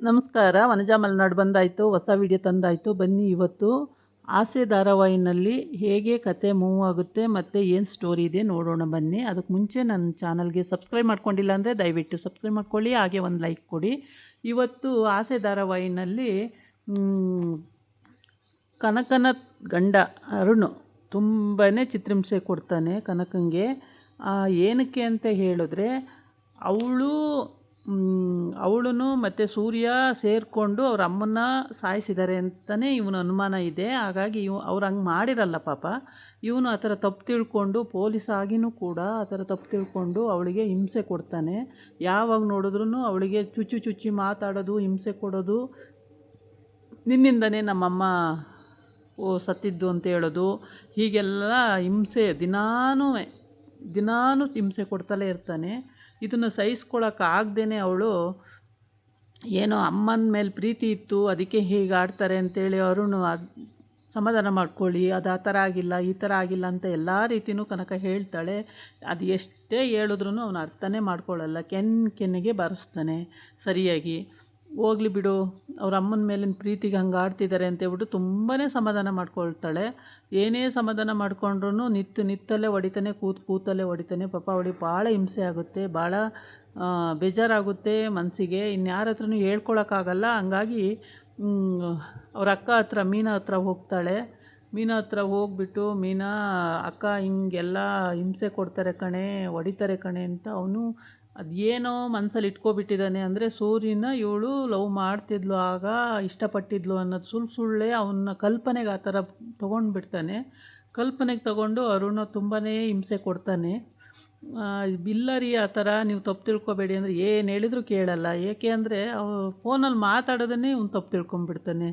ನಮಸ್ಕಾರ. ವನಜಾ ಮಲೆನಾಡು ಬಂದಾಯಿತು, ಹೊಸ ವಿಡಿಯೋ ತಂದಾಯಿತು. ಬನ್ನಿ ಇವತ್ತು ಆಸೆ ಧಾರಾವಾಹಿನಲ್ಲಿ ಹೇಗೆ ಕತೆ ಮೂವ್ ಆಗುತ್ತೆ ಮತ್ತು ಏನು ಸ್ಟೋರಿ ಇದೆ ನೋಡೋಣ ಬನ್ನಿ. ಅದಕ್ಕೆ ಮುಂಚೆ ನನ್ನ ಚಾನಲ್ಗೆ ಸಬ್ಸ್ಕ್ರೈಬ್ ಮಾಡ್ಕೊಂಡಿಲ್ಲ ಅಂದರೆ ದಯವಿಟ್ಟು ಸಬ್ಸ್ಕ್ರೈಬ್ ಮಾಡ್ಕೊಳ್ಳಿ, ಹಾಗೆ ಒಂದು ಲೈಕ್ ಕೊಡಿ. ಇವತ್ತು ಆಸೆ ಧಾರಾವಾಹಿನಲ್ಲಿ ಕನಕನ ಗಂಡ ಅರುಣ್ ತುಂಬಾ ಚಿತ್ರಹಿಂಸೆ ಕೊಡ್ತಾನೆ ಕನಕಂಗೆ. ಏನಕ್ಕೆ ಅಂತ ಹೇಳಿದ್ರೆ ಅವಳು ಮತ್ತು ಸೂರ್ಯ ಸೇರಿಕೊಂಡು ಅವ್ರ ಅಮ್ಮನ್ನ ಸಾಯಿಸಿದ್ದಾರೆ ಅಂತಲೇ ಇವನು ಅನುಮಾನ ಇದೆ. ಹಾಗಾಗಿ ಅವ್ರು ಹಂಗೆ ಮಾಡಿರಲ್ಲ ಪಾಪ. ಇವನು ಆ ಥರ ತಪ್ಪು ತಿಳ್ಕೊಂಡು ಪೊಲೀಸ್ ಆಗಿನೂ ಕೂಡ ಆ ಥರ ತಪ್ಪು ತಿಳ್ಕೊಂಡು ಅವಳಿಗೆ ಹಿಂಸೆ ಕೊಡ್ತಾನೆ. ಯಾವಾಗ ನೋಡಿದ್ರೂ ಅವಳಿಗೆ ಚುಚ್ಚಿ ಮಾತಾಡೋದು, ಹಿಂಸೆ ಕೊಡೋದು, ನಿನ್ನಿಂದನೇ ನಮ್ಮಮ್ಮ ಸತ್ತಿದ್ದು ಅಂತ ಹೇಳೋದು, ಹೀಗೆಲ್ಲ ಹಿಂಸೆ ದಿನಾನೂ ಹಿಂಸೆ ಕೊಡ್ತಲೇ ಇರ್ತಾನೆ. ಇದನ್ನು ಸಹಿಸ್ಕೊಳ್ಳೋಕ್ಕಾಗ್ದೇ ಅವಳು ಏನೋ ಅಮ್ಮನ ಮೇಲೆ ಪ್ರೀತಿ ಇತ್ತು, ಅದಕ್ಕೆ ಹೀಗೆ ಆಡ್ತಾರೆ ಅಂತೇಳಿ ಅರುಣ್ ಸಮಾಧಾನ ಮಾಡ್ಕೊಳ್ಳಿ, ಅದು ಆ ಥರ ಆಗಿಲ್ಲ ಈ ಥರ ಆಗಿಲ್ಲ ಅಂತ ಎಲ್ಲ ರೀತಿಯೂ ಕನಕ ಹೇಳ್ತಾಳೆ. ಅದು ಎಷ್ಟೇ ಹೇಳಿದ್ರೂ ಅವನು ಅರ್ಥನೇ ಮಾಡ್ಕೊಳ್ಳಲ್ಲ, ಕೆನ್ನೆಗೆ ಬಾರಿಸ್ತಾನೆ ಸರಿಯಾಗಿ. ಹೋಗ್ಲಿ ಬಿಡು, ಅವ್ರ ಅಮ್ಮನ ಮೇಲಿನ ಪ್ರೀತಿಗೆ ಹಂಗೆ ಆಡ್ತಿದ್ದಾರೆ ಅಂತೇಳ್ಬಿಟ್ಟು ತುಂಬಾ ಸಮಾಧಾನ ಮಾಡ್ಕೊಳ್ತಾಳೆ. ಏನೇ ಸಮಾಧಾನ ಮಾಡ್ಕೊಂಡ್ರೂ ನಿತ್ತಲ್ಲೇ ಹೊಡಿತಾನೆ, ಕೂತಲ್ಲೇ ಹೊಡಿತಾನೆ. ಪಾಪ ಅವಳಿಗೆ ಭಾಳ ಹಿಂಸೆ ಆಗುತ್ತೆ, ಭಾಳ ಬೇಜಾರಾಗುತ್ತೆ ಮನಸ್ಸಿಗೆ. ಇನ್ಯಾರ ಹತ್ರನೂ ಹೇಳ್ಕೊಳಕ್ಕಾಗಲ್ಲ. ಹಂಗಾಗಿ ಅವ್ರ ಅಕ್ಕ ಹತ್ರ, ಮೀನಾ ಹತ್ರ ಹೋಗ್ತಾಳೆ. ಮೀನಾ ಹತ್ರ ಹೋಗ್ಬಿಟ್ಟು, ಮೀನಾ ಅಕ್ಕ ಹಿಂಗೆಲ್ಲ ಹಿಂಸೆ ಕೊಡ್ತಾರೆ ಕಣೆ, ಹೊಡಿತಾರೆ ಕಣೆ ಅಂತ ಅವನು ಅದೇನೋ ಮನಸ್ಸಲ್ಲಿ ಇಟ್ಕೊಬಿಟ್ಟಿದ್ದಾನೆ. ಅಂದರೆ ಸೂರ್ಯನ ಇವಳು ಲವ್ ಮಾಡ್ತಿದ್ಲು, ಆಗ ಇಷ್ಟಪಟ್ಟಿದ್ಲು ಅನ್ನೋದು ಸುಳ್ಳೇ ಅವನ ಕಲ್ಪನೆಗೆ ಆ ಥರ ತೊಗೊಂಡ್ಬಿಡ್ತಾನೆ. ಕಲ್ಪನೆಗೆ ತಗೊಂಡು ಅರುಣ ತುಂಬಾ ಹಿಂಸೆ ಕೊಡ್ತಾನೆ. ಬಿಲ್ಲರಿ ಆ ಥರ ನೀವು ತಪ್ಪು ತಿಳ್ಕೊಬೇಡಿ ಅಂದರೆ ಏನು ಹೇಳಿದ್ರು ಕೇಳಲ್ಲ. ಏಕೆ ಅಂದರೆ ಫೋನಲ್ಲಿ ಮಾತಾಡೋದನ್ನೇ ಇವ್ನು ತಪ್ಪು ತಿಳ್ಕೊಂಬಿಡ್ತಾನೆ.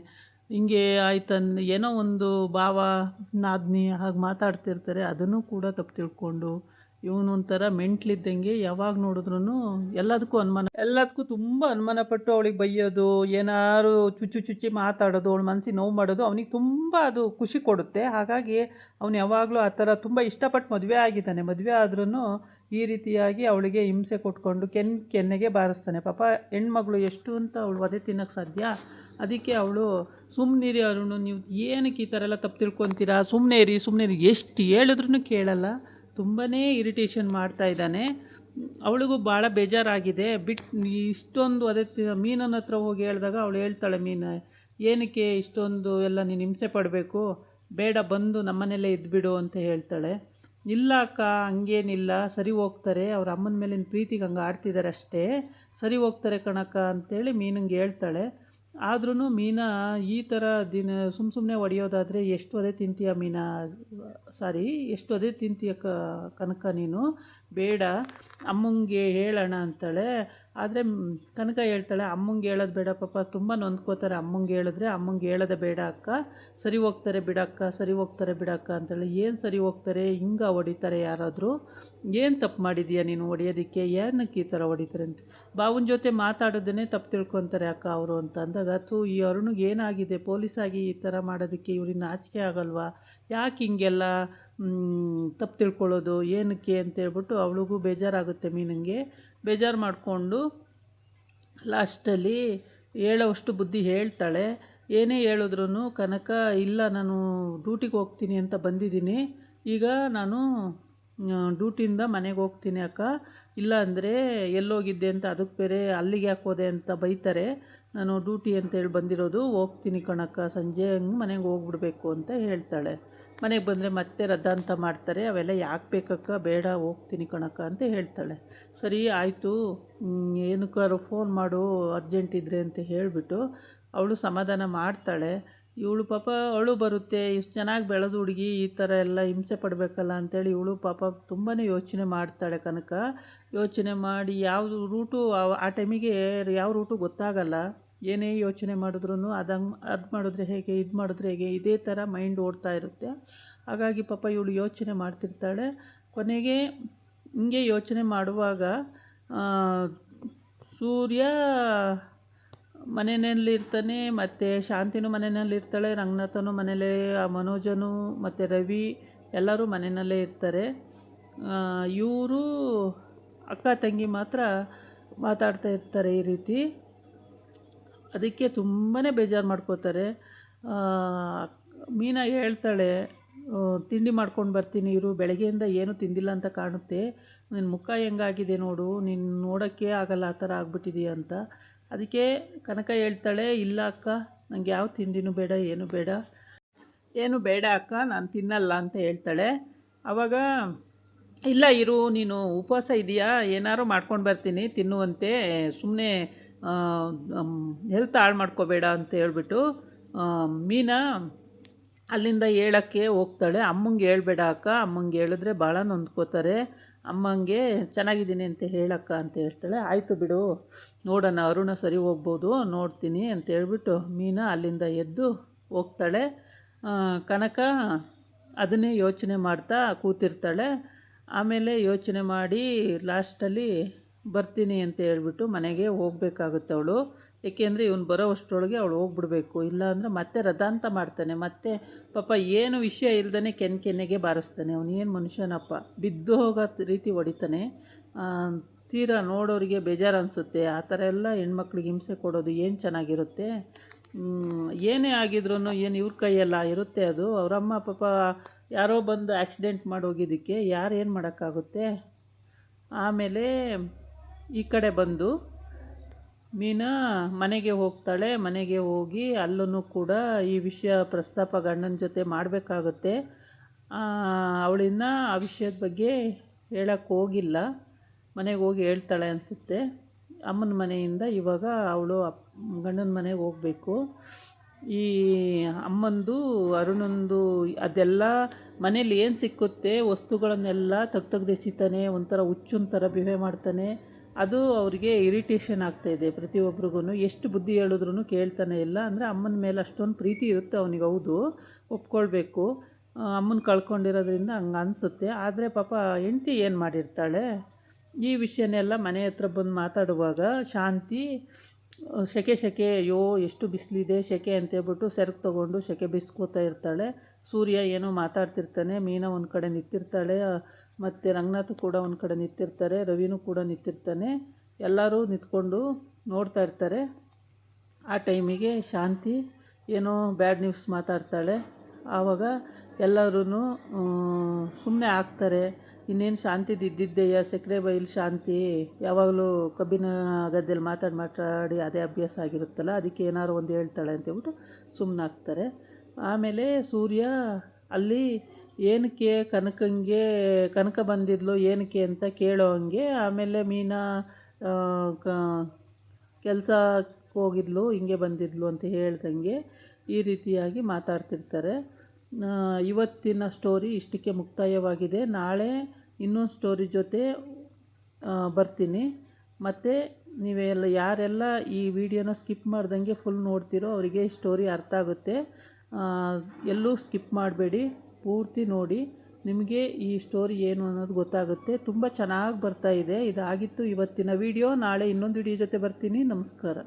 ಹಿಂಗೆ ಆಯ್ತಂದು ಏನೋ ಒಂದು ಭಾವ ನಾದ್ನಿ ಹಾಗೆ ಮಾತಾಡ್ತಿರ್ತಾರೆ, ಅದನ್ನು ಕೂಡ ತಪ್ಪು ತಿಳ್ಕೊಂಡು ಇವನು ಒಂಥರ ಮೆಂಟ್ಲಿದ್ದಂಗೆ. ಯಾವಾಗ ನೋಡಿದ್ರೂ ಎಲ್ಲದಕ್ಕೂ ತುಂಬ ಅನುಮಾನ ಪಟ್ಟು ಅವಳಿಗೆ ಬೈಯೋದು, ಏನಾದ್ರು ಚುಚ್ಚಿ ಮಾತಾಡೋದು, ಅವಳ ಮನಸ್ಸಿಗೆ ನೋವು ಮಾಡೋದು ಅವನಿಗೆ ತುಂಬ ಅದು ಖುಷಿ ಕೊಡುತ್ತೆ. ಹಾಗಾಗಿ ಅವನು ಯಾವಾಗಲೂ ಆ ಥರ ತುಂಬ ಇಷ್ಟಪಟ್ಟು ಮದುವೆ ಆಗಿದ್ದಾನೆ. ಮದುವೆ ಆದ್ರೂ ಈ ರೀತಿಯಾಗಿ ಅವಳಿಗೆ ಹಿಂಸೆ ಕೊಟ್ಕೊಂಡು ಕೆನ್ನೆಗೆ ಬಾರಿಸ್ತಾನೆ. ಪಾಪ ಹೆಣ್ಮಗಳು ಎಷ್ಟು ಅಂತ ಅವಳು ಒದೆ ತಿನ್ನೋಕ್ಕೆ ಸಾಧ್ಯ. ಅದಕ್ಕೆ ಅವಳು ಸುಮ್ಮನಿರಿ ಅರುಣ್, ನೀವು ಏನಕ್ಕೆ ಈ ಥರ ಎಲ್ಲ ತಪ್ಪು ತಿಳ್ಕೊತೀರಾ, ಸುಮ್ಮನೆ ಇರಿ ಎಷ್ಟು ಹೇಳಿದ್ರೂ ಕೇಳಲ್ಲ. ತುಂಬಾ ಇರಿಟೇಷನ್ ಮಾಡ್ತಾ ಇದ್ದಾನೆ. ಅವಳಿಗೂ ಭಾಳ ಬೇಜಾರಾಗಿದೆ. ಇಷ್ಟೊಂದು ಅದೇ ಮೀನನ ಹತ್ರ ಹೋಗಿ ಹೇಳಿದಾಗ ಅವಳು ಹೇಳ್ತಾಳೆ, ಮೀನು ಏನಕ್ಕೆ ಇಷ್ಟೊಂದು ಎಲ್ಲ ನೀನು ಹಿಂಸೆ ಪಡಬೇಕು, ಬೇಡ ಬಂದು ನಮ್ಮನೆಯಲ್ಲೇ ಇದ್ಬಿಡು ಅಂತ ಹೇಳ್ತಾಳೆ. ಇಲ್ಲ ಅಕ್ಕ, ಹಂಗೇನಿಲ್ಲ, ಸರಿ ಹೋಗ್ತಾರೆ, ಅವ್ರ ಅಮ್ಮನ ಮೇಲಿನ ಪ್ರೀತಿಗೆ ಹಂಗೆ ಆಡ್ತಿದ್ದಾರೆ ಅಷ್ಟೇ, ಸರಿ ಹೋಗ್ತಾರೆ ಕಣಕ್ಕ ಅಂತೇಳಿ ಮೀನಂಗೆ ಹೇಳ್ತಾಳೆ. ಆದ್ರೂ ಮೀನಾ ಈ ಥರ ಸುಮ್ಮನೆ ಹೊಡೆಯೋದಾದರೆ ಎಷ್ಟು ಒದೆ ತಿಂತೀಯ ಮೀನಾ, ಎಷ್ಟು ಒದೆ ತಿಂತೀಯ ಕನಕ ನೀನು, ಬೇಡ ಅಮ್ಮಂಗೆ ಹೇಳೋಣ ಅಂತಾಳೆ. ಆದರೆ ಕನಕ ಹೇಳ್ತಾಳೆ, ಅಮ್ಮಂಗೆ ಹೇಳೋದು ಬೇಡ ಪಾಪ, ತುಂಬ ನೊಂದ್ಕೋತಾರೆ ಅಮ್ಮಂಗೆ ಹೇಳಿದ್ರೆ, ಅಮ್ಮಂಗೆ ಹೇಳೋದೇ ಬೇಡ ಅಕ್ಕ, ಸರಿ ಹೋಗ್ತಾರೆ ಬಿಡಕ್ಕ, ಸರಿ ಹೋಗ್ತಾರೆ ಬಿಡಕ್ಕ ಅಂತಾಳೆ. ಏನು ಸರಿ ಹೋಗ್ತಾರೆ, ಹಿಂಗೆ ಹೊಡಿತಾರೆ ಯಾರಾದರೂ, ಏನು ತಪ್ಪು ಮಾಡಿದೀಯ ನೀನು ಹೊಡೆಯೋದಕ್ಕೆ, ಏನಕ್ಕೆ ಈ ಥರ ಹೊಡಿತಾರೆ ಅಂತ. ಬಾವನ ಜೊತೆ ಮಾತಾಡೋದನ್ನೇ ತಪ್ಪು ತಿಳ್ಕೊತಾರೆ ಅಕ್ಕ ಅವರು ಅಂತ ಅಂದಾಗ, ಈ ಅರುಣಿಗೆ ಏನಾಗಿದೆ, ಪೊಲೀಸಾಗಿ ಈ ಥರ ಮಾಡೋದಕ್ಕೆ ಇವ್ರಿಗೆ ನಾಚಿಕೆ ಆಗಲ್ವಾ, ಯಾಕೆ ಹಿಂಗೆಲ್ಲ ತಪ್ಪು ತಿಳ್ಕೊಳ್ಳೋದು ಏನಕ್ಕೆ ಅಂತೇಳ್ಬಿಟ್ಟು ಅವಳಿಗೂ ಬೇಜಾರಾಗುತ್ತೆ. ಮೀನಂಗೆ ಬೇಜಾರು ಮಾಡಿಕೊಂಡು ಲಾಸ್ಟಲ್ಲಿ ಹೇಳೋವಷ್ಟು ಬುದ್ಧಿ ಹೇಳ್ತಾಳೆ. ಏನೇ ಹೇಳಿದ್ರೂ ಕನಕ, ಇಲ್ಲ ನಾನು ಡ್ಯೂಟಿಗೆ ಹೋಗ್ತೀನಿ ಅಂತ ಬಂದಿದ್ದೀನಿ, ಈಗ ನಾನು ಡ್ಯೂಟಿಯಿಂದ ಮನೆಗೆ ಹೋಗ್ತೀನಿ ಅಕ್ಕ, ಇಲ್ಲ ಅಂದರೆ ಎಲ್ಲೋಗಿದ್ದೆ ಅಂತ ಅದಕ್ಕೆ ಬೇರೆ ಅಲ್ಲಿಗೆ ಯಾಕೆ ಹೋದೆ ಅಂತ ಬೈತಾರೆ, ನಾನು ಡ್ಯೂಟಿ ಅಂತೇಳಿ ಬಂದಿರೋದು, ಹೋಗ್ತೀನಿ ಕಣಕ್ಕ, ಸಂಜೆ ಹಂಗೆ ಮನೆಗೆ ಹೋಗ್ಬಿಡ್ಬೇಕು ಅಂತ ಹೇಳ್ತಾಳೆ. ಮನೆಗೆ ಬಂದರೆ ಮತ್ತೆ ರದ್ದಾಂತ ಮಾಡ್ತಾರೆ, ಅವೆಲ್ಲ ಯಾಕೆ ಬೇಕಕ್ಕ, ಬೇಡ ಹೋಗ್ತೀನಿ ಕಣಕ್ಕ ಅಂತ ಹೇಳ್ತಾಳೆ. ಸರಿ ಆಯಿತು, ಏನಕ್ಕಾದ್ರು ಫೋನ್ ಮಾಡು ಅರ್ಜೆಂಟ್ ಇದ್ದರೆ ಅಂತ ಹೇಳಿಬಿಟ್ಟು ಅವಳು ಸಮಾಧಾನ ಮಾಡ್ತಾಳೆ. ಇವಳು ಪಾಪ ಅಳು ಬರುತ್ತೆ, ಇಷ್ಟು ಚೆನ್ನಾಗಿ ಬೆಳೆದು ಹುಡುಗಿ ಈ ಥರ ಎಲ್ಲ ಹಿಂಸೆ ಪಡಬೇಕಲ್ಲ ಅಂಥೇಳಿ ಇವಳು ಪಾಪ ತುಂಬಾ ಯೋಚನೆ ಮಾಡ್ತಾಳೆ. ಕನಕ ಯೋಚನೆ ಮಾಡಿ ಯಾವ ರೂಟು ಆ ಟೈಮಿಗೆ ಯಾವ ರೂಟು ಗೊತ್ತಾಗಲ್ಲ. ಏನೇ ಯೋಚನೆ ಮಾಡಿದ್ರೂ ಅದು ಮಾಡಿದ್ರೆ ಹೇಗೆ, ಇದು ಮಾಡಿದ್ರೆ ಹೇಗೆ, ಇದೇ ಥರ ಮೈಂಡ್ ಓಡ್ತಾ ಇರುತ್ತೆ. ಹಾಗಾಗಿ ಪಾಪ ಇವಳು ಯೋಚನೆ ಮಾಡ್ತಿರ್ತಾಳೆ. ಕೊನೆಗೆ ಹಿಂಗೆ ಯೋಚನೆ ಮಾಡುವಾಗ ಸೂರ್ಯ ಮನೆಯಲ್ಲಿರ್ತಾನೆ, ಮತ್ತು ಶಾಂತಿನೂ ಮನೆಯಲ್ಲಿರ್ತಾಳೆ, ರಂಗನಾಥನು ಮನೇಲೇ, ಮನೋಜನು ಮತ್ತು ರವಿ ಎಲ್ಲರೂ ಮನೆಯಲ್ಲೇ ಇರ್ತಾರೆ. ಇವರು ಅಕ್ಕ ತಂಗಿ ಮಾತ್ರ ಮಾತಾಡ್ತಾ ಇರ್ತಾರೆ ಈ ರೀತಿ. ಅದಕ್ಕೆ ತುಂಬಾ ಬೇಜಾರು ಮಾಡ್ಕೋತಾರೆ. ಮೀನಾ ಹೇಳ್ತಾಳೆ, ತಿಂಡಿ ಮಾಡ್ಕೊಂಡು ಬರ್ತೀನಿ ಇರು, ಬೆಳಗ್ಗೆಯಿಂದ ಏನೂ ತಿಂದಿಲ್ಲ ಅಂತ ಕಾಣುತ್ತೆ, ನಿನ್ನ ಮುಖ ಹೆಂಗಾಗಿದೆ ನೋಡು, ನೀನು ನೋಡೋಕ್ಕೆ ಆಗಲ್ಲ ಆ ಥರ ಆಗ್ಬಿಟ್ಟಿದೀಯ ಅಂತ. ಅದಕ್ಕೆ ಕನಕ ಹೇಳ್ತಾಳೆ, ಇಲ್ಲ ಅಕ್ಕ, ನನಗೆ ಯಾವ ತಿಂಡಿನೂ ಬೇಡ, ಏನು ಬೇಡ ಅಕ್ಕ, ನಾನು ತಿನ್ನಲ್ಲ ಅಂತ ಹೇಳ್ತಾಳೆ. ಆವಾಗ ಇಲ್ಲ ಇರು, ನೀನು ಉಪವಾಸ ಇದೆಯಾ, ಏನಾರು ಮಾಡ್ಕೊಂಡು ಬರ್ತೀನಿ ತಿನ್ನುವಂತೆ, ಸುಮ್ಮನೆ ಹೆಲ್ತ್ ಹಾಳು ಮಾಡ್ಕೋಬೇಡ ಅಂತ ಹೇಳ್ಬಿಟ್ಟು ಮೀನಾ ಅಲ್ಲಿಂದ ಹೇಳೋಕ್ಕೆ ಹೋಗ್ತಾಳೆ. ಅಮ್ಮಂಗೆ ಹೇಳ್ಬೇಡ ಅಕ್ಕ, ಅಮ್ಮಂಗೆ ಹೇಳಿದ್ರೆ ಭಾಳ ನೊಂದ್ಕೋತಾರೆ, ಅಮ್ಮಂಗೆ ಚೆನ್ನಾಗಿದ್ದೀನಿ ಅಂತ ಹೇಳಕ್ಕ ಅಂತ ಹೇಳ್ತಾಳೆ. ಆಯಿತು ಬಿಡು, ನೋಡೋಣ, ಅರುಣ ಸರಿ ಹೋಗ್ಬೋದು, ನೋಡ್ತೀನಿ ಅಂತ ಹೇಳ್ಬಿಟ್ಟು ಮೀನಾ ಅಲ್ಲಿಂದ ಎದ್ದು ಹೋಗ್ತಾಳೆ. ಕನಕ ಅದನ್ನೇ ಯೋಚನೆ ಮಾಡ್ತಾ ಕೂತಿರ್ತಾಳೆ. ಆಮೇಲೆ ಯೋಚನೆ ಮಾಡಿ ಲಾಸ್ಟಲ್ಲಿ ಬರ್ತೀನಿ ಅಂತ ಹೇಳ್ಬಿಟ್ಟು ಮನೆಗೆ ಹೋಗ್ಬೇಕಾಗುತ್ತೆ ಅವಳು. ಏಕೆಂದರೆ ಇವನು ಬರೋ ಅಷ್ಟರೊಳಗೆ ಅವಳು ಹೋಗ್ಬಿಡ್ಬೇಕು, ಇಲ್ಲಾಂದರೆ ಮತ್ತೆ ರದಾಂತ ಮಾಡ್ತಾನೆ, ಮತ್ತೆ ಪಾಪ ಏನು ವಿಷಯ ಇಲ್ದೇ ಕೆನ್ನೆಗೆ ಬಾರಿಸ್ತಾನೆ. ಅವನು ಏನು ಮನುಷ್ಯನಪ್ಪ, ಬಿದ್ದು ಹೋಗೋ ರೀತಿ ಹೊಡಿತಾನೆ. ತೀರಾ ನೋಡೋರಿಗೆ ಬೇಜಾರು ಅನಿಸುತ್ತೆ. ಆ ಥರ ಎಲ್ಲ ಹೆಣ್ಮಕ್ಳಿಗೆ ಹಿಂಸೆ ಕೊಡೋದು ಏನು ಚೆನ್ನಾಗಿರುತ್ತೆ. ಏನೇ ಆಗಿದ್ರೂ ಏನು ಇವ್ರ ಕೈಯೆಲ್ಲ ಇರುತ್ತೆ ಅದು. ಅವರಮ್ಮ ಪಾಪ ಯಾರೋ ಬಂದು ಆಕ್ಸಿಡೆಂಟ್ ಮಾಡೋಗಿದ್ದಕ್ಕೆ ಯಾರು ಏನು ಮಾಡೋಕ್ಕಾಗುತ್ತೆ. ಆಮೇಲೆ ಈ ಕಡೆ ಬಂದು ಮೀನಾ ಮನೆಗೆ ಹೋಗ್ತಾಳೆ. ಮನೆಗೆ ಹೋಗಿ ಅಲ್ಲೂ ಕೂಡ ಈ ವಿಷಯ ಪ್ರಸ್ತಾಪ ಗಂಡನ ಜೊತೆ ಮಾಡಬೇಕಾಗುತ್ತೆ. ಅವಳಿನ್ನ ಆ ವಿಷಯದ ಬಗ್ಗೆ ಹೇಳಕ್ಕೆ ಹೋಗಿಲ್ಲ, ಮನೆಗೆ ಹೋಗಿ ಹೇಳ್ತಾಳೆ ಅನಿಸುತ್ತೆ. ಅಮ್ಮನ ಮನೆಯಿಂದ ಇವಾಗ ಅವಳು ಗಂಡನ ಮನೆಗೆ ಹೋಗಬೇಕು. ಈ ಅಮ್ಮಂದು ಅರುಣಂದು ಅದೆಲ್ಲ ಮನೇಲಿ ಏನು ಸಿಕ್ಕುತ್ತೆ ವಸ್ತುಗಳನ್ನೆಲ್ಲ ತೆಗ್ದೆಸಿತಾನೆ, ಒಂಥರ ಹುಚ್ಚುನ ಥರ ಬಿಹೇವ್ ಮಾಡ್ತಾನೆ. ಅದು ಅವರಿಗೆ ಇರಿಟೇಷನ್ ಆಗ್ತಾಯಿದೆ ಪ್ರತಿಯೊಬ್ರಿಗೂ. ಎಷ್ಟು ಬುದ್ಧಿ ಹೇಳಿದ್ರೂ ಕೇಳ್ತಾನೆ ಇಲ್ಲ. ಅಂದರೆ ಅಮ್ಮನ ಮೇಲೆ ಅಷ್ಟೊಂದು ಪ್ರೀತಿ ಇರುತ್ತೆ ಅವನಿಗೆ, ಹೌದು, ಒಪ್ಕೊಳ್ಬೇಕು. ಅಮ್ಮನ ಕಳ್ಕೊಂಡಿರೋದ್ರಿಂದ ಹಂಗೆ ಅನಿಸುತ್ತೆ. ಆದರೆ ಪಾಪ ಹೆಂಡ್ತಿ ಏನು ಮಾಡಿರ್ತಾಳೆ. ಈ ವಿಷಯನೆಲ್ಲ ಮನೆ ಹತ್ರ ಬಂದು ಮಾತಾಡುವಾಗ ಶಾಂತಿ ಸೆಕೆ ಅಯ್ಯೋ ಎಷ್ಟು ಬಿಸಿಲಿದೆ ಸೆಕೆ ಅಂತೇಳ್ಬಿಟ್ಟು ಸೆರಗು ತೊಗೊಂಡು ಸೆಕೆ ಬಿಸ್ಕೋತಾ ಇರ್ತಾಳೆ. ಸೂರ್ಯ ಏನೋ ಮಾತಾಡ್ತಿರ್ತಾನೆ, ಮೀನಾ ಒಂದು ಕಡೆ ನಿಂತಿರ್ತಾಳೆ, ಮತ್ತು ರಂಗನಾಥ್ ಕೂಡ ಒಂದು ಕಡೆ ನಿಂತಿರ್ತಾರೆ, ರವಿನೂ ಕೂಡ ನಿಂತಿರ್ತಾನೆ. ಎಲ್ಲರೂ ನಿಂತ್ಕೊಂಡು ನೋಡ್ತಾ ಇರ್ತಾರೆ. ಆ ಟೈಮಿಗೆ ಶಾಂತಿ ಏನೋ ಬ್ಯಾಡ್ ನ್ಯೂಸ್ ಮಾತಾಡ್ತಾಳೆ. ಆವಾಗ ಎಲ್ಲರೂ ಸುಮ್ಮನೆ ಆಗ್ತಾರೆ. ಇನ್ನೇನು ಶಾಂತಿದು ಇದ್ದಿದ್ದೆಯ ಸಕ್ಕರೆ ಬೈಲು ಶಾಂತಿ, ಯಾವಾಗಲೂ ಕಬ್ಬಿನ ಗದ್ದೆಯಲ್ಲಿ ಮಾತಾಡಿ ಅದೇ ಅಭ್ಯಾಸ ಆಗಿರುತ್ತಲ್ಲ, ಅದಕ್ಕೆ ಏನಾದ್ರು ಒಂದು ಹೇಳ್ತಾಳೆ ಅಂತೇಳ್ಬಿಟ್ಟು ಸುಮ್ಮನಾಗ್ತಾರೆ. ಆಮೇಲೆ ಸೂರ್ಯ ಅಲ್ಲಿ ಏನಕ್ಕೆ ಕನಕ ಬಂದಿದ್ಲು ಏನಕ್ಕೆ ಅಂತ ಕೇಳೋ ಹಂಗೆ, ಆಮೇಲೆ ಮೀನಾ ಕೆಲಸಕ್ಕೆ ಹೋಗಿದ್ಲು ಹಿಂಗೆ ಬಂದಿದ್ಲು ಅಂತ ಹೇಳ್ದಂಗೆ ಈ ರೀತಿಯಾಗಿ ಮಾತಾಡ್ತಿರ್ತಾರೆ. ಇವತ್ತಿನ ಸ್ಟೋರಿ ಇಷ್ಟಕ್ಕೆ ಮುಕ್ತಾಯವಾಗಿದೆ. ನಾಳೆ ಇನ್ನೊಂದು ಸ್ಟೋರಿ ಜೊತೆ ಬರ್ತೀನಿ. ಮತ್ತು ನೀವೆಲ್ಲ ಯಾರೆಲ್ಲ ಈ ವಿಡಿಯೋನ ಸ್ಕಿಪ್ ಮಾಡ್ದಂಗೆ ಫುಲ್ ನೋಡ್ತೀರೋ ಅವರಿಗೆ ಈ ಸ್ಟೋರಿ ಅರ್ಥ ಆಗುತ್ತೆ. ಎಲ್ಲೂ ಸ್ಕಿಪ್ ಮಾಡಬೇಡಿ, ಪೂರ್ತಿ ನೋಡಿ, ನಿಮಗೆ ಈ ಸ್ಟೋರಿ ಏನು ಅನ್ನೋದು ಗೊತ್ತಾಗುತ್ತೆ. ತುಂಬ ಚೆನ್ನಾಗಿ ಬರ್ತಾಯಿದೆ. ಇದಾಗಿತ್ತು ಇವತ್ತಿನ ವಿಡಿಯೋ. ನಾಳೆ ಇನ್ನೊಂದು ವಿಡಿಯೋ ಜೊತೆ ಬರ್ತೀನಿ. ನಮಸ್ಕಾರ.